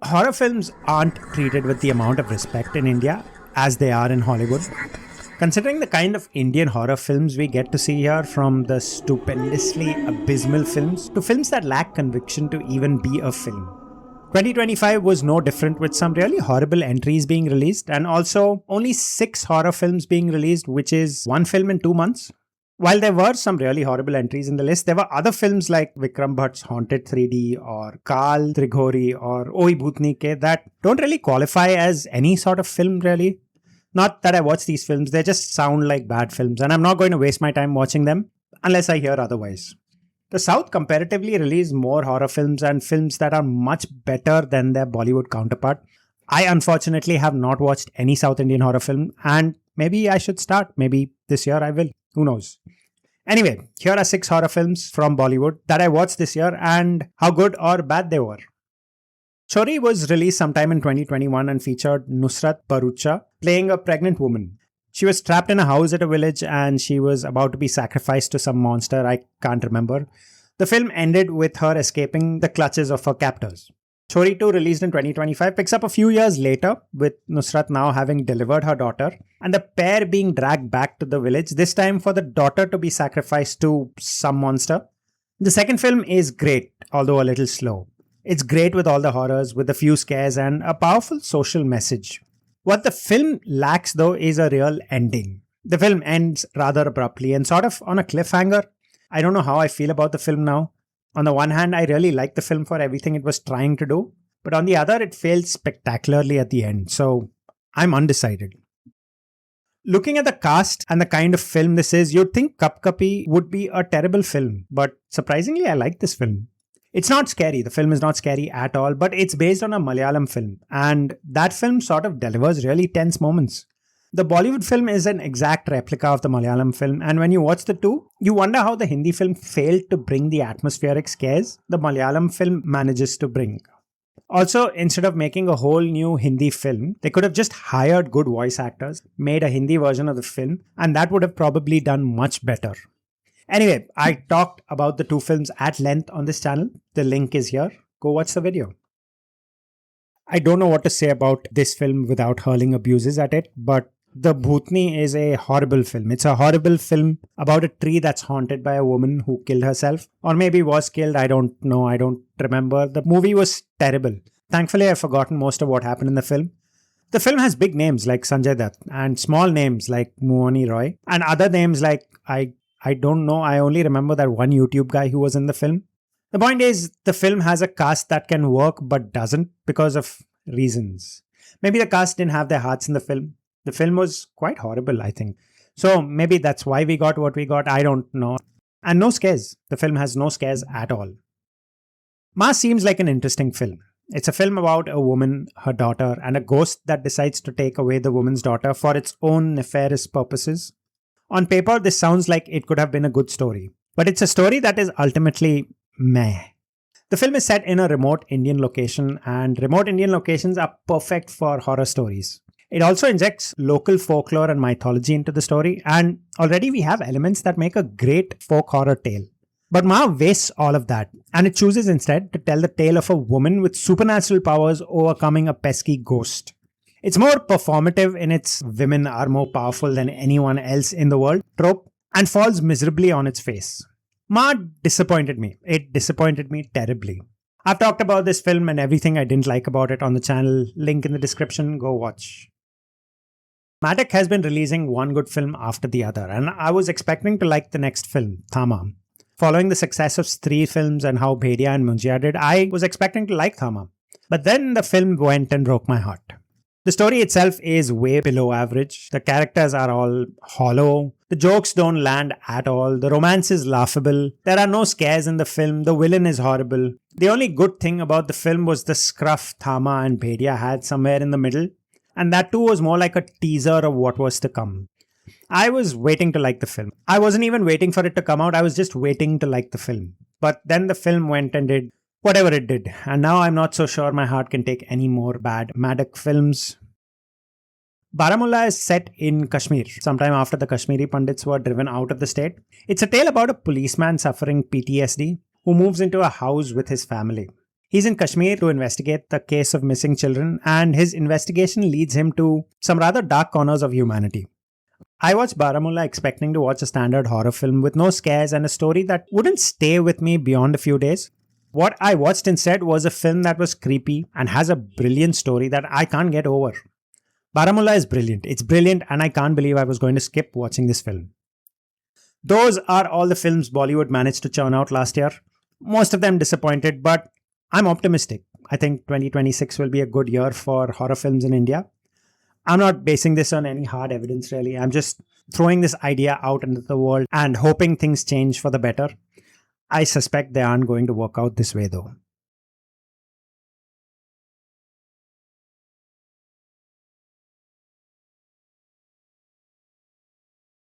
Horror films aren't treated with the amount of respect in India as they are in Hollywood. Considering the kind of Indian horror films we get to see here, from the stupendously abysmal films to films that lack conviction to even be a film. 2025 was no different, with some really horrible entries being released and also only 6 horror films being released, which is one film in 2 months. While there were some really horrible entries in the list, there were other films like Vikram Bhatt's Haunted 3D or Kal Chhorii or Oi Bhutney Ke that don't really qualify as any sort of film really. Not that I watch these films, they just sound like bad films and I'm not going to waste my time watching them unless I hear otherwise. The South comparatively release more horror films and films that are much better than their Bollywood counterpart. I unfortunately have not watched any South Indian horror film and maybe I should start. Maybe this year I will. Who knows? Anyway, here are 6 horror films from Bollywood that I watched this year and how good or bad they were. Chhorii was released sometime in 2021 and featured Nusrat Bharucha playing a pregnant woman. She was trapped in a house at a village and she was about to be sacrificed to some monster I can't remember. The film ended with her escaping the clutches of her captors. Chhorii 2, released in 2025, picks up a few years later, with Nusrat now having delivered her daughter and the pair being dragged back to the village, this time for the daughter to be sacrificed to some monster. The second film is great, although a little slow. It's great with all the horrors, with a few scares and a powerful social message. What the film lacks though is a real ending. The film ends rather abruptly and sort of on a cliffhanger. I don't know how I feel about the film now. On the one hand, I really like the film for everything it was trying to do, but on the other, it failed spectacularly at the end, so I'm undecided. Looking at the cast and the kind of film this is, you'd think Capcupy would be a terrible film, but surprisingly, I like this film. It's not scary, the film is not scary at all, but it's based on a Malayalam film, and that film sort of delivers really tense moments. The Bollywood film is an exact replica of the Malayalam film, and when you watch the two, you wonder how the Hindi film failed to bring the atmospheric scares the Malayalam film manages to bring. Also, instead of making a whole new Hindi film, they could have just hired good voice actors, made a Hindi version of the film, and that would have probably done much better. Anyway, I talked about the two films at length on this channel. The link is here. Go watch the video. I don't know what to say about this film without hurling abuses at it, but The Bhutney is a horrible film. It's a horrible film about a tree that's haunted by a woman who killed herself. Or maybe was killed, I don't know, I don't remember. The movie was terrible. Thankfully, I've forgotten most of what happened in the film. The film has big names like Sanjay Dutt and small names like Moani Roy and other names like I don't know, I only remember that one YouTube guy who was in the film. The point is, the film has a cast that can work but doesn't because of reasons. Maybe the cast didn't have their hearts in the film. The film was quite horrible, I think. So maybe that's why we got what we got, I don't know. And no scares. The film has no scares at all. Ma seems like an interesting film. It's a film about a woman, her daughter, and a ghost that decides to take away the woman's daughter for its own nefarious purposes. On paper, this sounds like it could have been a good story. But it's a story that is ultimately meh. The film is set in a remote Indian location, and remote Indian locations are perfect for horror stories. It also injects local folklore and mythology into the story, and already we have elements that make a great folk horror tale. But Ma wastes all of that, and it chooses instead to tell the tale of a woman with supernatural powers overcoming a pesky ghost. It's more performative in its women are more powerful than anyone else in the world trope, and falls miserably on its face. Ma disappointed me. It disappointed me terribly. I've talked about this film and everything I didn't like about it on the channel. Link in the description, go watch. Madak has been releasing one good film after the other, and I was expecting to like the next film, Tama. Following the success of Stree films and how Bhedia and Munjia did, I was expecting to like Tama. But then the film went and broke my heart. The story itself is way below average. The characters are all hollow. The jokes don't land at all. The romance is laughable. There are no scares in the film. The villain is horrible. The only good thing about the film was the scruff Tama and Bhedia had somewhere in the middle. And that too was more like a teaser of what was to come. I was waiting to like the film. I wasn't even waiting for it to come out. I was just waiting to like the film. But then the film went and did whatever it did. And now I'm not so sure my heart can take any more bad Madak films. Baramula is set in Kashmir, sometime after the Kashmiri Pandits were driven out of the state. It's a tale about a policeman suffering PTSD who moves into a house with his family. He's in Kashmir to investigate the case of missing children, and his investigation leads him to some rather dark corners of humanity. I watched Baramula expecting to watch a standard horror film with no scares and a story that wouldn't stay with me beyond a few days. What I watched instead was a film that was creepy and has a brilliant story that I can't get over. Baramula is brilliant. It's brilliant, and I can't believe I was going to skip watching this film. Those are all the films Bollywood managed to churn out last year. Most of them disappointed, but I'm optimistic. I think 2026 will be a good year for horror films in India. I'm not basing this on any hard evidence, really. I'm just throwing this idea out into the world and hoping things change for the better. I suspect they aren't going to work out this way, though.